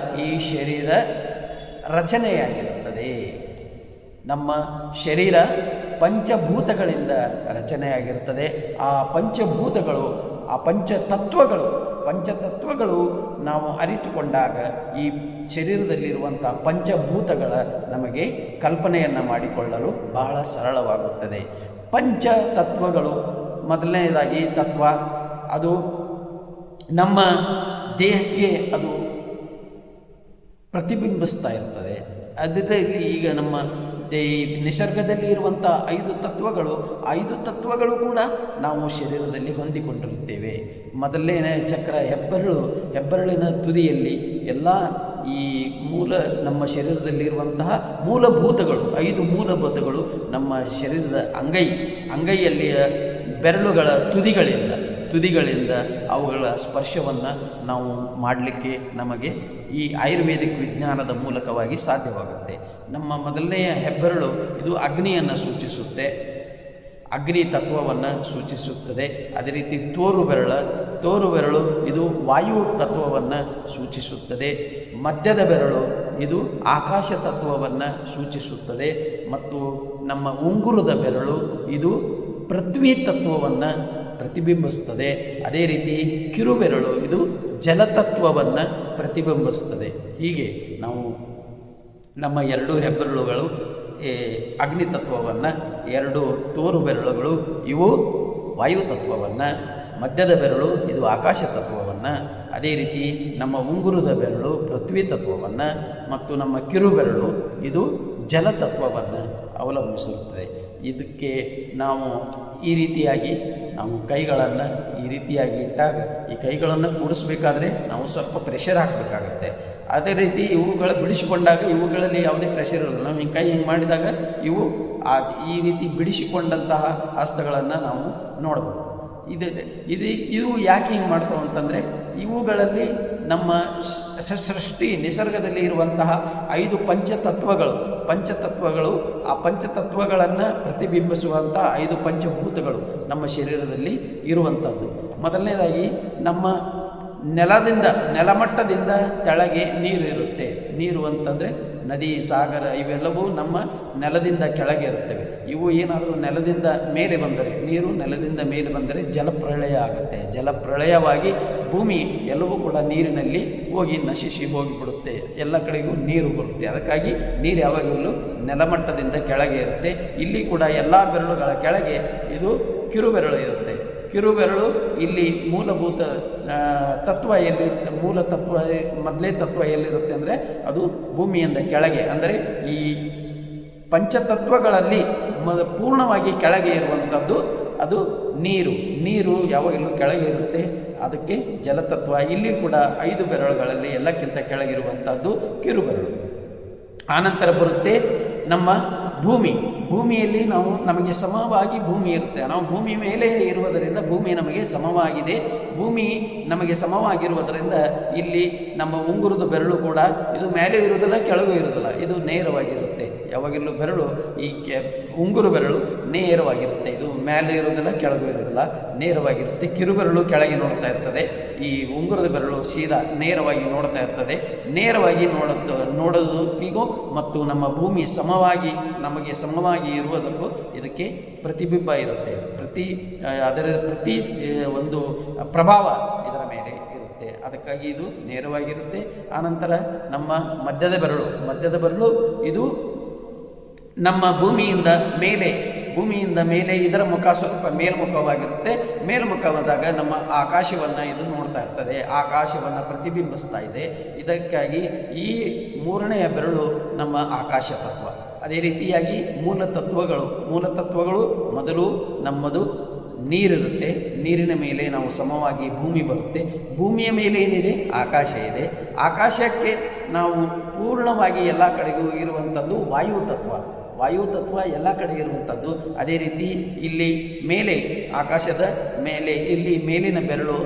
ಈ ಶರೀರ ರಚನೆಯಾಗಿರುತ್ತದೆ. ನಮ್ಮ ಶರೀರ ಪಂಚಭೂತಗಳಿಂದ ರಚನೆಯಾಗಿರುತ್ತದೆ. ಆ ಪಂಚಭೂತಗಳು, ಆ ಪಂಚತತ್ವಗಳು ನಾವು ಅರಿತುಕೊಂಡಾಗ ಈ ಶರೀರದಲ್ಲಿರುವಂಥ ಪಂಚಭೂತಗಳ ನಮಗೆ ಕಲ್ಪನೆಯನ್ನು ಮಾಡಿಕೊಳ್ಳಲು ಬಹಳ ಸರಳವಾಗುತ್ತದೆ. ಪಂಚತತ್ವಗಳು, ಮೊದಲನೇದಾಗಿ ತತ್ವ, ಅದು ನಮ್ಮ ದೇಹಕ್ಕೆ ಅದು ಪ್ರತಿಬಿಂಬಿಸ್ತಾ ಇರ್ತದೆ. ಅದರಲ್ಲಿ ಈಗ ನಮ್ಮ ನಿಸರ್ಗದಲ್ಲಿ ಇರುವಂಥ 5 ತತ್ವಗಳು ಕೂಡ ನಾವು ಶರೀರದಲ್ಲಿ ಹೊಂದಿಕೊಂಡಿರುತ್ತೇವೆ. ಮೊದಲನೇ ಚಕ್ರ ಹೆಬ್ಬೆರಳಿನ ತುದಿಯಲ್ಲಿ ಎಲ್ಲ ಈ ನಮ್ಮ ಶರೀರದಲ್ಲಿರುವಂತಹ ಮೂಲಭೂತಗಳು, 5 ಮೂಲಭೂತಗಳು ನಮ್ಮ ಶರೀರದ ಅಂಗೈಯಲ್ಲಿಯ ಬೆರಳುಗಳ ತುದಿಗಳಿಂದ ಅವುಗಳ ಸ್ಪರ್ಶವನ್ನು ನಾವು ಮಾಡಲಿಕ್ಕೆ ನಮಗೆ ಈ ಆಯುರ್ವೇದಿಕ್ ವಿಜ್ಞಾನದ ಮೂಲಕವಾಗಿ ಸಾಧ್ಯವಾಗುತ್ತೆ. ನಮ್ಮ ಮೊದಲನೆಯ ಹೆಬ್ಬೆರಳು ಇದು ಅಗ್ನಿಯನ್ನು ಸೂಚಿಸುತ್ತೆ, ಅಗ್ನಿ ತತ್ವವನ್ನು ಸೂಚಿಸುತ್ತದೆ. ಅದೇ ರೀತಿ ತೋರು ಬೆರಳು ಇದು ವಾಯು ತತ್ವವನ್ನು ಸೂಚಿಸುತ್ತದೆ. ಮಧ್ಯದ ಬೆರಳು ಇದು ಆಕಾಶ ತತ್ವವನ್ನು ಸೂಚಿಸುತ್ತದೆ. ಮತ್ತು ನಮ್ಮ ಉಂಗುರದ ಬೆರಳು ಇದು ಪೃಥ್ವಿ ತತ್ವವನ್ನು ಪ್ರತಿಬಿಂಬಿಸ್ತದೆ. ಅದೇ ರೀತಿ ಕಿರುಬೆರಳು ಇದು ಜಲತತ್ವವನ್ನು ಪ್ರತಿಬಿಂಬಿಸ್ತದೆ. ಹೀಗೆ ನಾವು ನಮ್ಮ 2 ಹೆಬ್ಬೆರಳುಗಳು ಅಗ್ನಿ ತತ್ವವನ್ನು, 2 ತೋರು ಬೆರಳುಗಳು ಇವು ವಾಯು ತತ್ವವನ್ನು, ಮಧ್ಯದ ಬೆರಳು ಇದು ಆಕಾಶ ತತ್ವವನ್ನು, ಅದೇ ರೀತಿ ನಮ್ಮ ಉಂಗುರದ ಬೆರಳು ಪೃಥ್ವಿ ತತ್ವವನ್ನು ಮತ್ತು ನಮ್ಮ ಕಿರುಬೆರಳು ಇದು ಜಲತತ್ವವನ್ನು ಅವಲಂಬಿಸಿರುತ್ತದೆ. ಇದಕ್ಕೆ ನಾವು ಈ ರೀತಿಯಾಗಿ ನಾವು ಕೈಗಳನ್ನು ಈ ರೀತಿಯಾಗಿ ಇಟ್ಟಾಗ ಈ ಕೈಗಳನ್ನು ಕೂಡಿಸ್ಬೇಕಾದ್ರೆ ನಾವು ಸ್ವಲ್ಪ ಪ್ರೆಷರ್ ಹಾಕಬೇಕಾಗತ್ತೆ. ಅದೇ ರೀತಿ ಇವುಗಳು ಬಿಡಿಸಿಕೊಂಡಾಗ ಇವುಗಳಲ್ಲಿ ಯಾವುದೇ ಪ್ರೆಷರ್ ಇರೋಲ್ಲ. ನಾವು ಕೈ ಹಿಂಗೆ ಮಾಡಿದಾಗ ಇವು ಈ ರೀತಿ ಬಿಡಿಸಿಕೊಂಡಂತಹ ಹಸ್ತಗಳನ್ನು ನಾವು ನೋಡ್ಬೋದು. ಇದು ಯಾಕೆ ಹಿಂಗೆ ಮಾಡ್ತಾವೆ ಅಂತಂದರೆ ಇವುಗಳಲ್ಲಿ ನಮ್ಮ ಸೃಷ್ಟಿ ನಿಸರ್ಗದಲ್ಲಿ ಇರುವಂತಹ 5 ಪಂಚತತ್ವಗಳು ಆ ಪಂಚತತ್ವಗಳನ್ನು ಪ್ರತಿಬಿಂಬಿಸುವಂಥ 5 ಪಂಚಭೂತಗಳು ನಮ್ಮ ಶರೀರದಲ್ಲಿ ಇರುವಂಥದ್ದು. ಮೊದಲನೇದಾಗಿ ನಮ್ಮ ನೆಲಮಟ್ಟದಿಂದ ತೆಳಗೆ ನೀರು ಇರುತ್ತೆ. ನೀರು ಅಂತಂದರೆ ನದಿ, ಸಾಗರ ಇವೆಲ್ಲವೂ ನಮ್ಮ ನೆಲದಿಂದ ಕೆಳಗೆ ಇರುತ್ತವೆ. ಇವು ಏನಾದರೂ ನೆಲದಿಂದ ಮೇಲೆ ಬಂದರೆ, ನೀರು ನೆಲದಿಂದ ಮೇಲೆ ಬಂದರೆ ಜಲಪ್ರಳಯ ಆಗುತ್ತೆ. ಜಲಪ್ರಳಯವಾಗಿ ಭೂಮಿ ಎಲ್ಲವೂ ಕೂಡ ನೀರಿನಲ್ಲಿ ಹೋಗಿ ನಶಿಸಿ ಹೋಗಿಬಿಡುತ್ತೆ. ಎಲ್ಲ ಕಡೆಗೂ ನೀರು ಬರುತ್ತೆ. ಅದಕ್ಕಾಗಿ ನೀರು ಯಾವಾಗಲೂ ನೆಲಮಟ್ಟದಿಂದ ಕೆಳಗೆ ಇರುತ್ತೆ. ಇಲ್ಲಿ ಕೂಡ ಎಲ್ಲ ಬೆರಳುಗಳ ಕೆಳಗೆ ಇದು ಕಿರುಬೆರಳು ಇರುತ್ತೆ. ಕಿರುಬೆರಳು ಇಲ್ಲಿ ಮೂಲಭೂತ ತತ್ವ ಎಲ್ಲಿರುತ್ತೆ, ಮೊದಲೇ ತತ್ವ ಎಲ್ಲಿರುತ್ತೆ ಅಂದರೆ ಅದು ಭೂಮಿಯಿಂದ ಕೆಳಗೆ, ಅಂದರೆ ಈ ಪಂಚತತ್ವಗಳಲ್ಲಿ ಪೂರ್ಣವಾಗಿ ಕೆಳಗೆ ಇರುವಂಥದ್ದು ಅದು ನೀರು ಯಾವಾಗಲೂ ಕೆಳಗೆ ಇರುತ್ತೆ. ಅದಕ್ಕೆ ಜಲತತ್ವ. ಇಲ್ಲಿ ಕೂಡ 5 ಬೆರಳುಗಳಲ್ಲಿ ಎಲ್ಲಕ್ಕಿಂತ ಕೆಳಗಿರುವಂಥದ್ದು ಕಿರುಬೆರಳು. ಆನಂತರ ಬರುತ್ತೆ ನಮ್ಮ ಭೂಮಿಯಲ್ಲಿ ನಮಗೆ ಸಮವಾಗಿ ಭೂಮಿ ಇರುತ್ತೆ. ನಾವು ಭೂಮಿ ಮೇಲೆ ಇರುವುದರಿಂದ ಭೂಮಿ ನಮಗೆ ಸಮವಾಗಿದೆ. ಭೂಮಿ ನಮಗೆ ಸಮವಾಗಿರುವುದರಿಂದ ಇಲ್ಲಿ ನಮ್ಮ ಉಂಗುರದ ಬೆರಳು ಕೂಡ ಇದು ಮೇಲೆ ಇರುವುದಿಲ್ಲ, ಕೆಳಗೂ ಇರುವುದಿಲ್ಲ, ಇದು ನೇರವಾಗಿರುತ್ತೆ. ಯಾವಾಗಲೂ ಬೆರಳು ಉಂಗುರು ಬೆರಳು ನೇರವಾಗಿರುತ್ತೆ. ಇದು ಮೇಲೆ ಇರುವುದಿಲ್ಲ, ಕೆಳಗೂ ಇರುವುದಿಲ್ಲ, ನೇರವಾಗಿರುತ್ತೆ. ಕಿರುಬೆರಳು ಕೆಳಗೆ ನೋಡ್ತಾ ಇರ್ತದೆ. ಈ ಉಂಗುರದ ಬೆರಳು ಸೀದಾ ನೇರವಾಗಿ ನೋಡ್ತಾ ಇರ್ತದೆ. ನೇರವಾಗಿ ನೋಡೋದಕ್ಕಿಗೂ ಮತ್ತು ನಮ್ಮ ಭೂಮಿ ನಮಗೆ ಸಮವಾಗಿ ಇರುವುದಕ್ಕೂ ಇದಕ್ಕೆ ಪ್ರತಿಬಿಂಬ ಇರುತ್ತೆ. ಅದರ ಒಂದು ಪ್ರಭಾವ ಇದರ ಮೇಲೆ ಇರುತ್ತೆ. ಅದಕ್ಕಾಗಿ ಇದು ನೇರವಾಗಿರುತ್ತೆ. ಆನಂತರ ನಮ್ಮ ಮಧ್ಯದ ಬೆರಳು ಇದು ನಮ್ಮ ಭೂಮಿಯಿಂದ ಮೇಲೆ ಇದರ ಮುಖ ಸ್ವಲ್ಪ ಮೇಲ್ಮುಖವಾಗಿರುತ್ತೆ. ಮೇಲ್ಮುಖವಾದಾಗ ನಮ್ಮ ಆಕಾಶವನ್ನು ಇದು ನೋಡ್ತಾ ಇರ್ತದೆ, ಆಕಾಶವನ್ನು ಪ್ರತಿಬಿಂಬಿಸ್ತಾ ಇದೆ. ಇದಕ್ಕಾಗಿ ಈ 3ನೆಯ ಬೆರಳು ನಮ್ಮ ಆಕಾಶ ತತ್ವ. ಅದೇ ರೀತಿಯಾಗಿ ಮೂಲತತ್ವಗಳು ಮೊದಲು ನಮ್ಮದು ನೀರಿರುತ್ತೆ. ನೀರಿನ ಮೇಲೆ ನಾವು ಸಮವಾಗಿ ಭೂಮಿ ಬರುತ್ತೆ. ಭೂಮಿಯ ಮೇಲೆ ಏನಿದೆ, ಆಕಾಶ ಇದೆ. ಆಕಾಶಕ್ಕೆ ನಾವು ಪೂರ್ಣವಾಗಿ ಎಲ್ಲ ಕಡೆಗೂ ಇರುವಂಥದ್ದು ವಾಯುತತ್ವ ಎಲ್ಲ ಕಡೆ ಇರುವಂಥದ್ದು. ಅದೇ ರೀತಿ ಇಲ್ಲಿ ಮೇಲೆ ಆಕಾಶದ ಮೇಲೆ ಇಲ್ಲಿ ಮೇಲಿನ ಬೆರಳು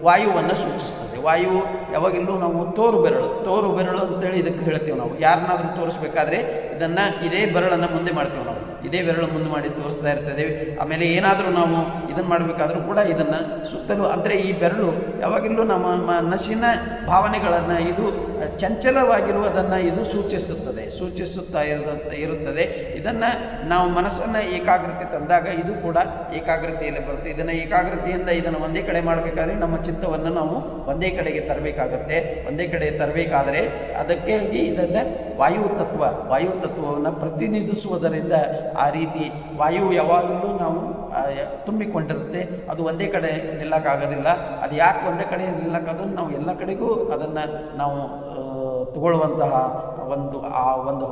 ವಾಯುವನ್ನು ಸೂಚಿಸ್ತದೆ. ವಾಯು ಯಾವಾಗಲೂ ನಾವು ತೋರು ಬೆರಳು ಅಂತೇಳಿ ಇದಕ್ಕೆ ಹೇಳ್ತೀವಿ. ನಾವು ಯಾರನ್ನಾದರೂ ತೋರಿಸ್ಬೇಕಾದ್ರೆ ಇದೇ ಬೆರಳನ್ನು ಮುಂದೆ ಮಾಡ್ತೀವಿ. ನಾವು ಇದೇ ಬೆರಳು ಮುಂದೆ ಮಾಡಿ ತೋರಿಸ್ತಾ ಇರ್ತದೆ. ಆಮೇಲೆ ಏನಾದರೂ ನಾವು ಇದನ್ನು ಮಾಡಬೇಕಾದ್ರೂ ಕೂಡ ಇದನ್ನು ಸುತ್ತಲೂ, ಅಂದರೆ ಈ ಬೆರಳು ಯಾವಾಗಲೂ ನಮ್ಮ ಮನಸ್ಸಿನ ಭಾವನೆಗಳನ್ನು ಇದು ಚಂಚಲವಾಗಿರುವುದನ್ನು ಇದು ಸೂಚಿಸುತ್ತಾ ಇರುತ್ತದೆ. ಇದನ್ನು ನಾವು ಮನಸ್ಸನ್ನು ಏಕಾಗ್ರತೆ ತಂದಾಗ ಇದು ಕೂಡ ಏಕಾಗ್ರತೆಯಲ್ಲಿ ಬರುತ್ತೆ. ಏಕಾಗ್ರತೆಯಿಂದ ಇದನ್ನು ಒಂದೇ ಕಡೆ ಮಾಡಬೇಕಾದ್ರೆ ನಮ್ಮ ಚಿತ್ತವನ್ನು ನಾವು ಒಂದೇ ಕಡೆಗೆ ತರಬೇಕಾಗತ್ತೆ. ಒಂದೇ ಕಡೆ ತರಬೇಕಾದರೆ ಅದಕ್ಕಾಗಿ ಇದನ್ನು ವಾಯುತತ್ವವನ್ನು ಪ್ರತಿನಿಧಿಸುವುದರಿಂದ ಆ ರೀತಿ ವಾಯು ಯಾವಾಗಲೂ ನಾವು ತುಂಬಿಕೊಂಡಿರುತ್ತೆ. ಅದು ಒಂದೇ ಕಡೆ ನಿಲ್ಲಕ್ಕಾಗೋದಿಲ್ಲ. ಅದು ಯಾಕೆ ಒಂದೇ ಕಡೆ ನಿಲ್ಲಕ್ಕಾಗೋದು, ನಾವು ಎಲ್ಲ ಕಡೆಗೂ ಅದನ್ನು ನಾವು ತಗೊಳ್ಳುವಂತಹ ಒಂದು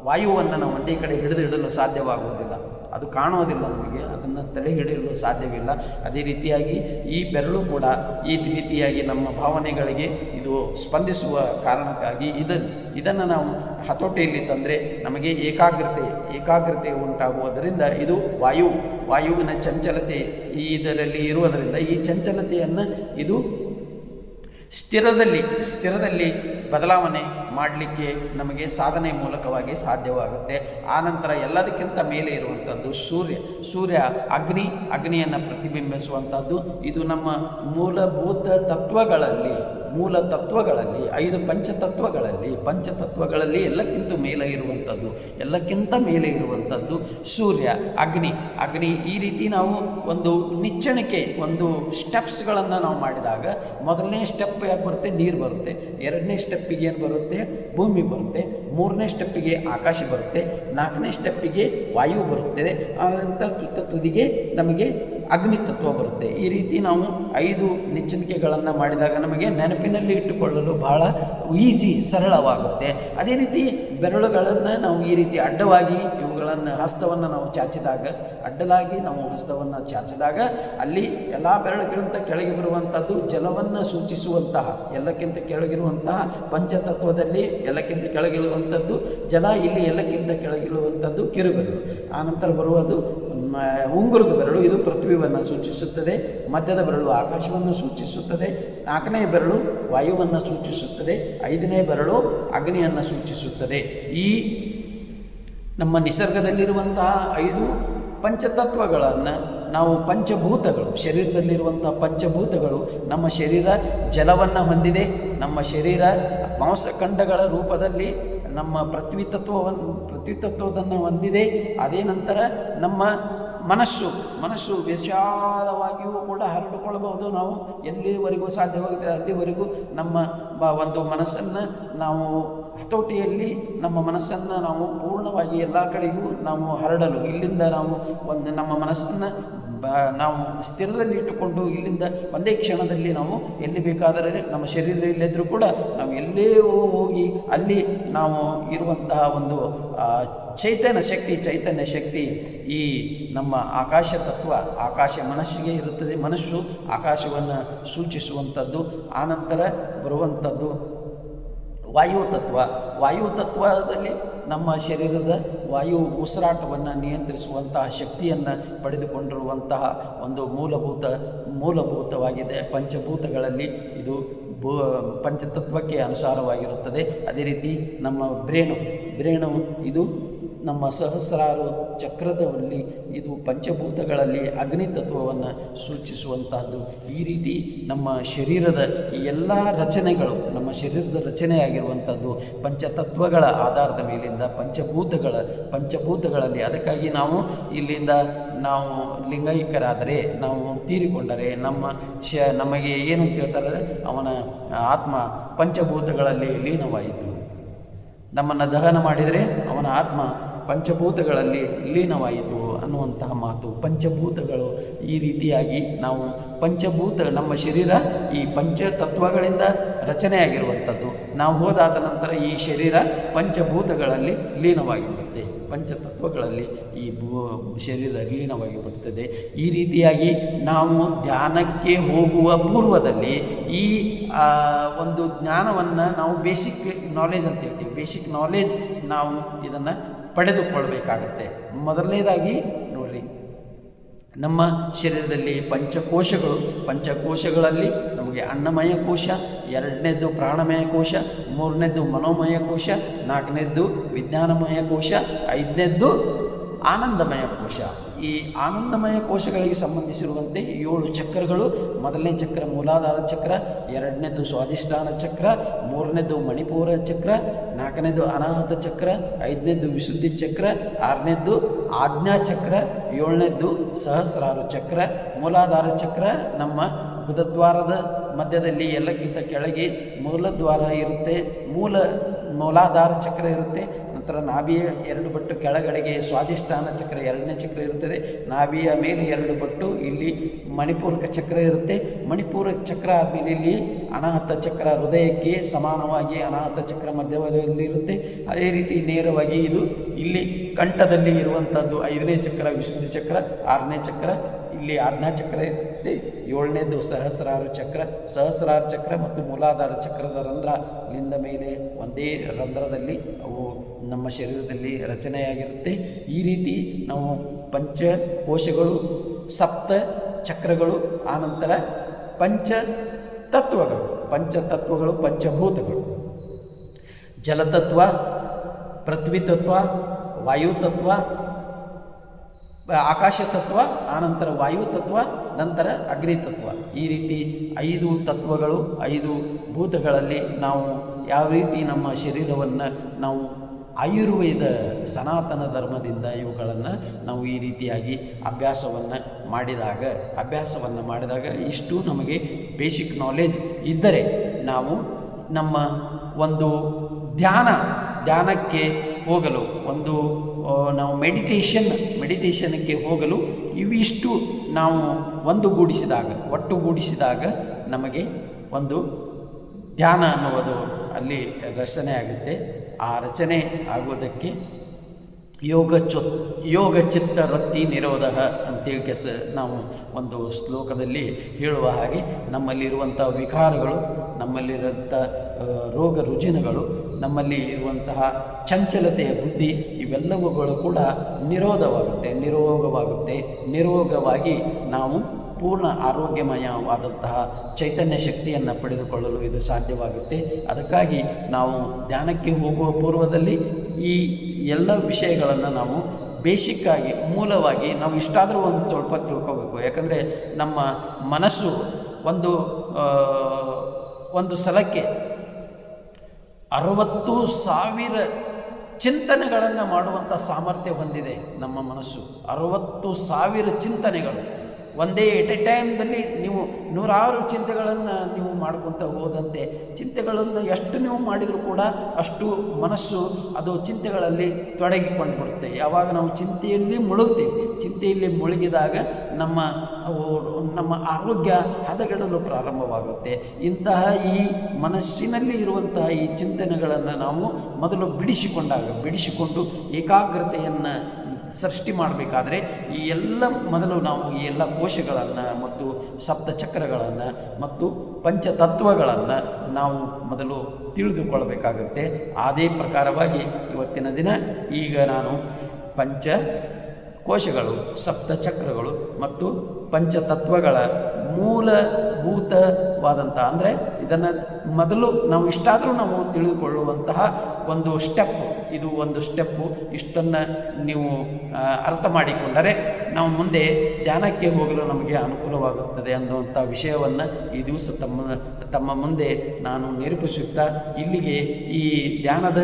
ವಾಯುವನ್ನು ನಾವು ಒಂದೇ ಕಡೆ ಹಿಡಿದಿಡಲು ಸಾಧ್ಯವಾಗುವುದಿಲ್ಲ. ಅದು ಕಾಣುವುದಿಲ್ಲ, ನಮಗೆ ಅದನ್ನು ತಡೆ ಹಿಡಿಯಲು ಸಾಧ್ಯವಿಲ್ಲ. ಅದೇ ರೀತಿಯಾಗಿ ಈ ಬೆರಳು ಕೂಡ ಈ ರೀತಿಯಾಗಿ ನಮ್ಮ ಭಾವನೆಗಳಿಗೆ ಇದು ಸ್ಪಂದಿಸುವ ಕಾರಣಕ್ಕಾಗಿ ಇದನ್ನು ನಾವು ಹತೋಟಿಯಲ್ಲಿ ತಂದರೆ ನಮಗೆ ಏಕಾಗ್ರತೆ ಉಂಟಾಗುವುದರಿಂದ ಇದು ವಾಯುವಿನ ಚಂಚಲತೆ ಇದರಲ್ಲಿ ಇರುವುದರಿಂದ ಈ ಚಂಚಲತೆಯನ್ನು ಇದು ಸ್ಥಿರದಲ್ಲಿ ಬದಲಾವಣೆ ಮಾಡಲಿಕ್ಕೆ ನಮಗೆ ಸಾಧನೆ ಮೂಲಕವಾಗಿ ಸಾಧ್ಯವಾಗುತ್ತೆ. ಆನಂತರ ಎಲ್ಲದಕ್ಕಿಂತ ಮೇಲೆ ಇರುವಂಥದ್ದು ಸೂರ್ಯ ಅಗ್ನಿಯನ್ನು ಪ್ರತಿಬಿಂಬಿಸುವಂಥದ್ದು. ಇದು ನಮ್ಮ ಮೂಲಭೂತ ತತ್ವಗಳಲ್ಲಿ 5 ಪಂಚತತ್ವಗಳಲ್ಲಿ ಎಲ್ಲಕ್ಕಿಂತ ಮೇಲೆ ಇರುವಂಥದ್ದು ಸೂರ್ಯ, ಅಗ್ನಿ. ಈ ರೀತಿ ನಾವು ಒಂದು ನಿಚ್ಚಣಿಕೆ, ಒಂದು ಸ್ಟೆಪ್ಸ್ಗಳನ್ನು ನಾವು ಮಾಡಿದಾಗ ಮೊದಲನೇ ಸ್ಟೆಪ್ ಯಾಕೆ ಬರುತ್ತೆ, ನೀರು ಬರುತ್ತೆ. 2ನೇ ಸ್ಟೆಪ್ಪಿಗೆ ಏನು ಬರುತ್ತೆ, ಭೂಮಿ ಬರುತ್ತೆ. 3ನೇ ಸ್ಟೆಪ್ಪಿಗೆ ಆಕಾಶ ಬರುತ್ತೆ. 4ನೇ ಸ್ಟೆಪ್ಪಿಗೆ ವಾಯು ಬರುತ್ತದೆ. ಆನಂತರ ತುದಿಗೆ ನಮಗೆ ಅಗ್ನಿ ತತ್ವ ಬರುತ್ತೆ. ಈ ರೀತಿ ನಾವು 5 ನಿಚ್ಚಣಿಕೆಗಳನ್ನು ಮಾಡಿದಾಗ ನಮಗೆ ನೆನಪಿನಲ್ಲಿ ಇಟ್ಟುಕೊಳ್ಳಲು ಬಹಳ ಸರಳವಾಗುತ್ತೆ. ಅದೇ ರೀತಿ ಬೆರಳುಗಳನ್ನು ನಾವು ಈ ರೀತಿ ಅಡ್ಡವಾಗಿ ಇವುಗಳನ್ನು ಹಸ್ತವನ್ನು ನಾವು ಚಾಚಿದಾಗ, ಅಡ್ಡಲಾಗಿ ನಾವು ಹಸ್ತವನ್ನು ಚಾಚಿದಾಗ ಅಲ್ಲಿ ಎಲ್ಲ ಬೆರಳುಗಳಿಂದ ಕೆಳಗೆ ಬರುವಂಥದ್ದು ಜಲವನ್ನು ಸೂಚಿಸುವಂತಹ, ಎಲ್ಲಕ್ಕಿಂತ ಕೆಳಗಿರುವಂತಹ ಪಂಚತತ್ವದಲ್ಲಿ ಎಲ್ಲಕ್ಕಿಂತ ಕೆಳಗಿರುವಂಥದ್ದು ಜಲ, ಇಲ್ಲಿ ಎಲ್ಲಕ್ಕಿಂತ ಕೆಳಗಿರುವಂಥದ್ದು ಕಿರುಬೆರಳು. ಆನಂತರ ಬರುವುದು ಉಂಗುರದ ಬೆರಳು, ಇದು ಪೃಥ್ವಿಯನ್ನು ಸೂಚಿಸುತ್ತದೆ. ಮಧ್ಯದ ಬೆರಳು ಆಕಾಶವನ್ನು ಸೂಚಿಸುತ್ತದೆ. 4ನೇ ಬೆರಳು ವಾಯುವನ್ನು ಸೂಚಿಸುತ್ತದೆ. 5ನೇ ಬೆರಳು ಅಗ್ನಿಯನ್ನು ಸೂಚಿಸುತ್ತದೆ. ಈ ನಮ್ಮ ನಿಸರ್ಗದಲ್ಲಿರುವಂತಹ 5 ಪಂಚತತ್ವಗಳನ್ನು ನಾವು ಪಂಚಭೂತಗಳು, ಶರೀರದಲ್ಲಿರುವಂಥ ಪಂಚಭೂತಗಳು, ನಮ್ಮ ಶರೀರ ಜಲವನ್ನು ಹೊಂದಿದೆ. ನಮ್ಮ ಶರೀರ ಮಾಂಸಖಂಡಗಳ ರೂಪದಲ್ಲಿ ನಮ್ಮ ಪೃಥ್ವಿತತ್ವವನ್ನು ಹೊಂದಿದೆ. ಅದೇ ನಂತರ ನಮ್ಮ ಮನಸ್ಸು ವಿಶಾಲವಾಗಿಯೂ ಕೂಡ ಹರಡಿಕೊಳ್ಳಬಹುದು. ನಾವು ಎಲ್ಲಿವರೆಗೂ ಸಾಧ್ಯವಾಗುತ್ತೆ ಅಲ್ಲಿವರೆಗೂ ನಮ್ಮ ಒಂದು ಮನಸ್ಸನ್ನು ನಾವು ಹತೋಟಿಯಲ್ಲಿ, ನಮ್ಮ ಮನಸ್ಸನ್ನು ನಾವು ಪೂರ್ಣವಾಗಿ ಎಲ್ಲ ಕಡೆಗೂ ನಾವು ಹರಡಲು, ಇಲ್ಲಿಂದ ನಾವು ನಮ್ಮ ಮನಸ್ಸನ್ನು ನಾವು ಸ್ಥಿರದಲ್ಲಿ ಇಟ್ಟುಕೊಂಡು ಇಲ್ಲಿಂದ ಒಂದೇ ಕ್ಷಣದಲ್ಲಿ ನಾವು ಎಲ್ಲಿ ಬೇಕಾದರೆ ನಮ್ಮ ಶರೀರ ಇಲ್ಲದ್ರೂ ಕೂಡ ನಾವು ಎಲ್ಲೇ ಹೋಗಿ ಅಲ್ಲಿ ನಾವು ಇರುವಂತಹ ಒಂದು ಚೈತನ್ಯ ಶಕ್ತಿ ಈ ನಮ್ಮ ಆಕಾಶ ತತ್ವ, ಆಕಾಶ ಮನಸ್ಸಿಗೆ ಇರುತ್ತದೆ. ಮನಸ್ಸು ಆಕಾಶವನ್ನು ಸೂಚಿಸುವಂಥದ್ದು. ಆನಂತರ ಬರುವಂಥದ್ದು ವಾಯುತತ್ವದಲ್ಲಿ ನಮ್ಮ ಶರೀರದ ವಾಯು ಉಸಿರಾಟವನ್ನು ನಿಯಂತ್ರಿಸುವಂತಹ ಶಕ್ತಿಯನ್ನು ಪಡೆದುಕೊಂಡಿರುವಂತಹ ಒಂದು ಮೂಲಭೂತವಾಗಿದೆ. ಪಂಚಭೂತಗಳಲ್ಲಿ ಇದು ಪಂಚತತ್ವಕ್ಕೆ ಅನುಸಾರವಾಗಿರುತ್ತದೆ. ಅದೇ ರೀತಿ ನಮ್ಮ ಬ್ರೇಣು ಇದು ನಮ್ಮ ಸಹಸ್ರಾರು ಚಕ್ರದಲ್ಲಿ ಇದು ಪಂಚಭೂತಗಳಲ್ಲಿ ಅಗ್ನಿತತ್ವವನ್ನು ಸೂಚಿಸುವಂತಹದ್ದು. ಈ ರೀತಿ ನಮ್ಮ ಶರೀರದ ಈ ಎಲ್ಲ ರಚನೆಗಳು, ನಮ್ಮ ಶರೀರದ ರಚನೆಯಾಗಿರುವಂಥದ್ದು ಪಂಚತತ್ವಗಳ ಆಧಾರದ ಮೇಲಿಂದ ಪಂಚಭೂತಗಳಲ್ಲಿ. ಅದಕ್ಕಾಗಿ ನಾವು ಇಲ್ಲಿಂದ ನಾವು ಲಿಂಗೈಕ್ಯರಾದರೆ, ನಾವು ತೀರಿಕೊಂಡರೆ ನಮಗೆ ಏನಂತ ಹೇಳ್ತಾರೆ, ಅವನ ಆತ್ಮ ಪಂಚಭೂತಗಳಲ್ಲಿ ಲೀನವಾಯಿತು. ನಮ್ಮನ್ನು ದಹನ ಮಾಡಿದರೆ ಅವನ ಆತ್ಮ ಪಂಚಭೂತಗಳಲ್ಲಿ ಲೀನವಾಯಿತು ಅನ್ನುವಂತಹ ಮಾತು. ಪಂಚಭೂತಗಳು ಈ ರೀತಿಯಾಗಿ ನಾವು ನಮ್ಮ ಶರೀರ ಈ ಪಂಚತತ್ವಗಳಿಂದ ರಚನೆಯಾಗಿರುವಂಥದ್ದು. ನಾವು ಹೋದಾದ ನಂತರ ಈ ಶರೀರ ಪಂಚಭೂತಗಳಲ್ಲಿ ಲೀನವಾಗಿಬಿಡುತ್ತೆ, ಪಂಚತತ್ವಗಳಲ್ಲಿ ಈ ಶರೀರ ಲೀನವಾಗಿಬಿಡುತ್ತದೆ. ಈ ರೀತಿಯಾಗಿ ನಾವು ಧ್ಯಾನಕ್ಕೆ ಹೋಗುವ ಪೂರ್ವದಲ್ಲಿ ಈ ಒಂದು ಜ್ಞಾನವನ್ನು ನಾವು ಬೇಸಿಕ್ ನಾಲೆಜ್ ಅಂತ ಹೇಳ್ತೀವಿ. ಬೇಸಿಕ್ ನಾಲೆಜ್ ನಾವು ಇದನ್ನು ಪಡೆದುಕೊಳ್ಬೇಕಾಗತ್ತೆ. ಮೊದಲನೇದಾಗಿ ನೋಡ್ರಿ, ನಮ್ಮ ಶರೀರದಲ್ಲಿ ಪಂಚಕೋಶಗಳಲ್ಲಿ ನಮಗೆ ಅನ್ನಮಯ ಕೋಶ, 2ನೇದ್ದು ಪ್ರಾಣಮಯ ಕೋಶ, 3ನೇದ್ದು ಮನೋಮಯ ಕೋಶ, 4ನೇದ್ದು ವಿಜ್ಞಾನಮಯ ಕೋಶ, 5ನೇದ್ದು ಆನಂದಮಯ ಕೋಶ. ಈ ಆನಂದಮಯ ಕೋಶಗಳಿಗೆ ಸಂಬಂಧಿಸಿರುವಂತೆ 7 ಚಕ್ರಗಳು. ಮೊದಲನೇ ಚಕ್ರ ಮೂಲಾಧಾರ ಚಕ್ರ, 2ನೇದ್ದು ಸ್ವಾಧಿಷ್ಠಾನ ಚಕ್ರ, 3ನೇದ್ದು ಮಣಿಪೂರ ಚಕ್ರ, 4ನೇದ್ದು ಅನಾಹತ ಚಕ್ರ, 5ನೇದ್ದು ವಿಶುದ್ಧಿ ಚಕ್ರ, 6ನೇದ್ದು ಆಜ್ಞಾ ಚಕ್ರ, 7ನೇದ್ದು ಸಹಸ್ರಾರು ಚಕ್ರ. ಮೂಲಾಧಾರ ಚಕ್ರ ನಮ್ಮ ಗುದದ್ವಾರದ ಮಧ್ಯದಲ್ಲಿ ಎಲ್ಲಕ್ಕಿಂತ ಕೆಳಗೆ ಮೂಲದ್ವಾರ ಇರುತ್ತೆ, ಮೂಲಾಧಾರ ಚಕ್ರ ಇರುತ್ತೆ. ನಂತರ ನಾಭಿಯ 2 ಬಟ್ಟು ಕೆಳಗಡೆಗೆ ಸ್ವಾಧಿಷ್ಠಾನ ಚಕ್ರ 2ನೇ ಚಕ್ರ ಇರುತ್ತದೆ. ನಾಭಿಯ ಮೇಲೆ 2 ಬಟ್ಟು ಇಲ್ಲಿ ಮಣಿಪೂರಕ ಚಕ್ರ ಇರುತ್ತೆ. ಮಣಿಪೂರ ಚಕ್ರ ಆದಮೇಲೆ ಇಲ್ಲಿ ಅನಾಹತ ಚಕ್ರ, ಹೃದಯಕ್ಕೆ ಸಮಾನವಾಗಿ ಅನಾಹತ ಚಕ್ರ ಮಧ್ಯದಲ್ಲಿ ಇರುತ್ತೆ. ಅದೇ ರೀತಿ ನೇರವಾಗಿ ಇದು ಇಲ್ಲಿ ಕಂಠದಲ್ಲಿ ಇರುವಂಥದ್ದು 5ನೇ ಚಕ್ರ ವಿಶುದ್ಧಿ ಚಕ್ರ, 6ನೇ ಚಕ್ರ ಇಲ್ಲಿ ಆಜ್ಞಾ ಚಕ್ರ ಇರುತ್ತೆ. 7ನೇದು ಸಹಸ್ರಾರು ಚಕ್ರ ಮತ್ತು ಮೂಲಾಧಾರ ಚಕ್ರದ ರಂಧ್ರಲಿಂದ ಮೇಲೆ ಒಂದೇ ರಂಧ್ರದಲ್ಲಿ ಅವು ನಮ್ಮ ಶರೀರದಲ್ಲಿ ರಚನೆಯಾಗಿರುತ್ತೆ. ಈ ರೀತಿ ನಾವು ಪಂಚಕೋಶಗಳು, ಸಪ್ತ ಚಕ್ರಗಳು, ಆನಂತರ ಪಂಚತತ್ವಗಳು, ಪಂಚಭೂತಗಳು, ಜಲತತ್ವ, ಪೃಥ್ವಿತತ್ವ, ವಾಯುತತ್ವ, ಆಕಾಶತತ್ವ, ಆನಂತರ ವಾಯುತತ್ವ, ನಂತರ ಅಗ್ನಿತತ್ವ. ಈ ರೀತಿ 5 ತತ್ವಗಳು, 5 ಭೂತಗಳಲ್ಲಿ ನಾವು ಯಾವ ರೀತಿ ನಮ್ಮ ಶರೀರವನ್ನು ನಾವು ಆಯುರ್ವೇದ ಸನಾತನ ಧರ್ಮದಿಂದ ಇವುಗಳನ್ನು ನಾವು ಈ ರೀತಿಯಾಗಿ ಅಭ್ಯಾಸವನ್ನು ಮಾಡಿದಾಗ ಇಷ್ಟು ನಮಗೆ ಬೇಸಿಕ್ ನಾಲೆಜ್ ಇದ್ದರೆ ನಾವು ನಮ್ಮ ಒಂದು ಧ್ಯಾನಕ್ಕೆ ಹೋಗಲು, ನಾವು ಮೆಡಿಟೇಷನ್ಗೆ ಹೋಗಲು ಇವಿಷ್ಟು ನಾವು ಒಟ್ಟುಗೂಡಿಸಿದಾಗ ನಮಗೆ ಒಂದು ಧ್ಯಾನ ಅನ್ನುವುದು ಅಲ್ಲಿ ರಚನೆ ಆಗುತ್ತೆ. ಆ ರಚನೆ ಆಗೋದಕ್ಕೆ ಯೋಗ ಚಿತ್ತ ವೃತ್ತಿ ನಿರೋಧ ಅಂತೇಳಿ ನಾವು ಒಂದು ಶ್ಲೋಕದಲ್ಲಿ ಹೇಳುವ ಹಾಗೆ ನಮ್ಮಲ್ಲಿರುವಂಥ ವಿಕಾರಗಳು, ನಮ್ಮಲ್ಲಿರುವಂಥ ರೋಗ ರುಜಿನಗಳು, ನಮ್ಮಲ್ಲಿ ಇರುವಂತಹ ಚಂಚಲತೆಯ ಬುದ್ಧಿ ಇವೆಲ್ಲವುಗಳು ಕೂಡ ನಿರೋಗವಾಗಿ ನಾವು ಪೂರ್ಣ ಆರೋಗ್ಯಮಯವಾದಂತಹ ಚೈತನ್ಯ ಶಕ್ತಿಯನ್ನು ಪಡೆದುಕೊಳ್ಳಲು ಇದು ಸಾಧ್ಯವಾಗುತ್ತೆ. ಅದಕ್ಕಾಗಿ ನಾವು ಧ್ಯಾನಕ್ಕೆ ಹೋಗುವ ಪೂರ್ವದಲ್ಲಿ ಈ ಎಲ್ಲ ವಿಷಯಗಳನ್ನು ನಾವು ಬೇಸಿಕ್ಕಾಗಿ ಮೂಲವಾಗಿ ನಾವು ಇಷ್ಟಾದರೂ ಒಂದು ಸ್ವಲ್ಪ ತಿಳ್ಕೋಬೇಕು. ಯಾಕಂದರೆ ನಮ್ಮ ಮನಸ್ಸು ಒಂದು ಸಲಕ್ಕೆ 60,000 ಚಿಂತನೆಗಳನ್ನು ಮಾಡುವಂಥ ಸಾಮರ್ಥ್ಯ ಹೊಂದಿದೆ ನಮ್ಮ ಮನಸ್ಸು. 60,000 ಚಿಂತನೆಗಳು ಒಂದೇ ಎಟ್ ಎ ಟೈಮ್ದಲ್ಲಿ ನೀವು 100 ಚಿಂತೆಗಳನ್ನು ನೀವು ಮಾಡ್ಕೊತ ಹೋದಂತೆ ಚಿಂತೆಗಳನ್ನು ಎಷ್ಟು ನೀವು ಮಾಡಿದರೂ ಕೂಡ ಅಷ್ಟು ಮನಸ್ಸು ಅದು ಚಿಂತೆಗಳಲ್ಲಿ ತೊಡಗಿಕೊಂಡು ಬಿಡುತ್ತೆ. ಯಾವಾಗ ನಾವು ಚಿಂತೆಯಲ್ಲಿ ಮುಳುಗಿದಾಗ ನಮ್ಮ ಆರೋಗ್ಯ ಹದಗೆಡಲು ಪ್ರಾರಂಭವಾಗುತ್ತೆ. ಇಂತಹ ಈ ಮನಸ್ಸಿನಲ್ಲಿ ಇರುವಂತಹ ಈ ಚಿಂತನೆಗಳನ್ನು ನಾವು ಮೊದಲು ಬಿಡಿಸಿಕೊಂಡು ಏಕಾಗ್ರತೆಯನ್ನು ಸೃಷ್ಟಿ ಮಾಡಬೇಕಾದ್ರೆ ಮೊದಲು ನಾವು ಈ ಎಲ್ಲ ಕೋಶಗಳನ್ನು ಮತ್ತು ಸಪ್ತಚಕ್ರಗಳನ್ನು ಮತ್ತು ಪಂಚತತ್ವಗಳನ್ನು ನಾವು ಮೊದಲು ತಿಳಿದುಕೊಳ್ಳಬೇಕಾಗುತ್ತೆ. ಅದೇ ಪ್ರಕಾರವಾಗಿ ಇವತ್ತಿನ ದಿನ ಈಗ ನಾನು ಪಂಚಕೋಶಗಳು, ಸಪ್ತಚಕ್ರಗಳು ಮತ್ತು ಪಂಚತತ್ವಗಳ ಮೂಲಭೂತವಾದಂಥ ಅಂದರೆ ಇದನ್ನು ಮೊದಲು ನಾವು ಇಷ್ಟಾದರೂ ನಾವು ತಿಳಿದುಕೊಳ್ಳುವಂತಹ ಒಂದು ಸ್ಟೆಪ್ಪು. ಇಷ್ಟನ್ನು ನೀವು ಅರ್ಥ ಮಾಡಿಕೊಂಡರೆ ನಾವು ಮುಂದೆ ಧ್ಯಾನಕ್ಕೆ ಹೋಗಲು ನಮಗೆ ಅನುಕೂಲವಾಗುತ್ತದೆ ಅನ್ನುವಂಥ ವಿಷಯವನ್ನು ಈ ದಿವಸ ತಮ್ಮ ಮುಂದೆ ನಾನು ನಿರೂಪಿಸುತ್ತಾ ಇಲ್ಲಿಗೆ ಈ ಧ್ಯಾನದ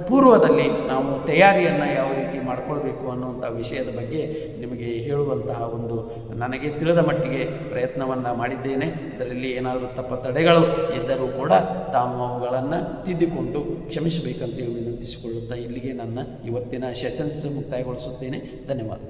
ಪೂರ್ವದಲ್ಲಿ ನಾವು ತಯಾರಿಯನ್ನು ಯಾವ ರೀತಿ ಮಾಡಿಕೊಳ್ಬೇಕು ಅನ್ನುವಂಥ ವಿಷಯದ ಬಗ್ಗೆ ನಿಮಗೆ ಹೇಳುವಂತಹ ಒಂದು ನನಗೆ ತಿಳಿದ ಮಟ್ಟಿಗೆ ಪ್ರಯತ್ನವನ್ನು ಮಾಡಿದ್ದೇನೆ. ಇದರಲ್ಲಿ ಏನಾದರೂ ತಡೆಗಳು ಇದ್ದರೂ ಕೂಡ ತಾವು ಅವುಗಳನ್ನು ತಿದ್ದಿಕೊಂಡು ಕ್ಷಮಿಸಬೇಕಂತೇಳಿ ವಿನಂತಿಸಿಕೊಳ್ಳುತ್ತಾ ಇಲ್ಲಿಗೆ ನನ್ನ ಇವತ್ತಿನ ಸೆಷನ್ಸ್ ಮುಕ್ತಾಯಗೊಳಿಸುತ್ತೇನೆ. ಧನ್ಯವಾದ.